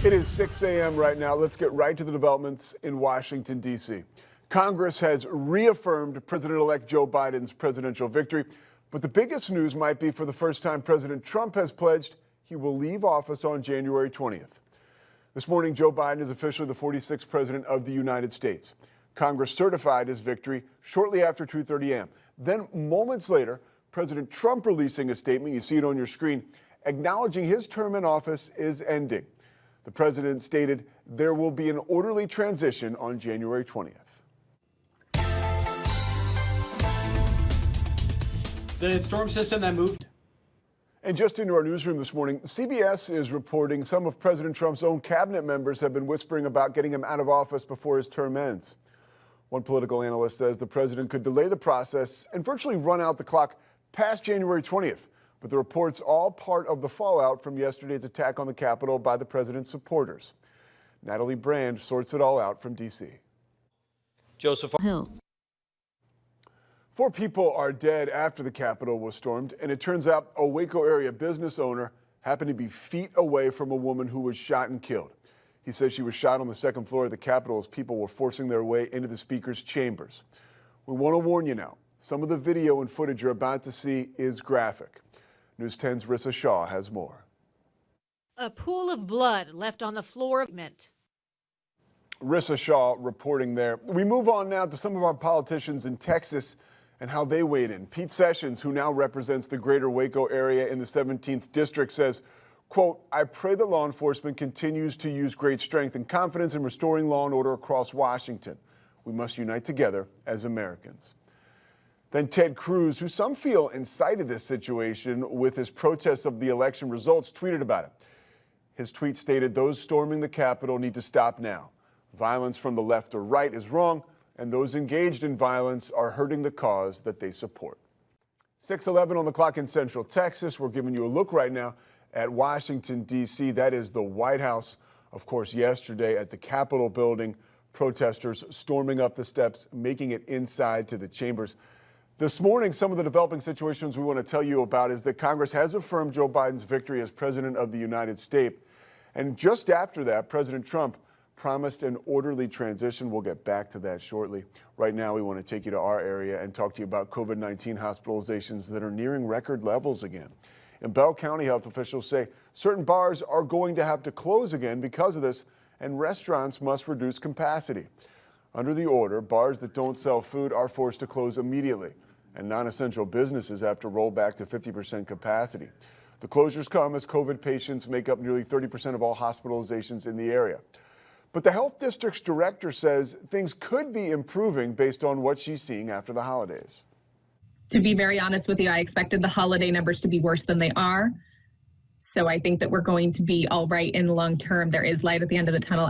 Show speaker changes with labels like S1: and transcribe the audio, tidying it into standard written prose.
S1: It is 6 a.m. right now. Let's get right to the developments in Washington, D.C. Congress has reaffirmed President-elect Joe Biden's presidential victory. But the biggest news might be for the first time, President Trump has pledged he will leave office on January 20th. This morning, Joe Biden is officially the 46th president of the United States. Congress certified his victory shortly after 2:30 a.m. Then, moments later, President Trump releasing a statement, you see it on your screen, acknowledging his term in office is ending. The president stated there will be an orderly transition on January 20th.
S2: The storm system that moved.
S1: And just into our newsroom this morning, CBS is reporting some of President Trump's own cabinet members have been whispering about getting him out of office before his term ends. One political analyst says the president could delay the process and virtually run out the clock past January 20th. But the report's all part of the fallout from yesterday's attack on the Capitol by the president's supporters. Natalie Brand sorts it all out from D.C.
S3: Joseph Hill.
S1: 4 people are dead after the Capitol was stormed, and it turns out a Waco area business owner happened to be feet away from a woman who was shot and killed. He says she was shot on the 2nd floor of the Capitol as people were forcing their way into the speaker's chambers. We want to warn you now, some of the video and footage you're about to see is graphic. News 10's Rissa Shaw has more.
S4: A pool of blood left on the floor.
S1: Rissa Shaw reporting there. We move on now to some of our politicians in Texas and how they weighed in. Pete Sessions, who now represents the greater Waco area in the 17th district, says, quote, "I pray that law enforcement continues to use great strength and confidence in restoring law and order across Washington. We must unite together as Americans." Then Ted Cruz, who some feel incited this situation with his protests of the election results, tweeted about it. His tweet stated, "Those storming the Capitol need to stop now. Violence from the left or right is wrong, and those engaged in violence are hurting the cause that they support." 6:11 on the clock in Central Texas. We're giving you a look right now at Washington, D.C. That is the White House. Of course, yesterday at the Capitol building, protesters storming up the steps, making it inside to the chambers. This morning, some of the developing situations we want to tell you about is that Congress has affirmed Joe Biden's victory as president of the United States. And just after that, President Trump promised an orderly transition. We'll get back to that shortly. Right now, we want to take you to our area and talk to you about COVID-19 hospitalizations that are nearing record levels again. In Bell County, health officials say certain bars are going to have to close again because of this, and restaurants must reduce capacity. Under the order, bars that don't sell food are forced to close immediately, and non-essential businesses have to roll back to 50% capacity. The closures come as COVID patients make up nearly 30% of all hospitalizations in the area. But the health district's director says things could be improving based on what she's seeing after the holidays.
S5: To be very honest with you, I expected the holiday numbers to be worse than they are. So I think that we're going to be all right in the long term. There is light at the end of the tunnel.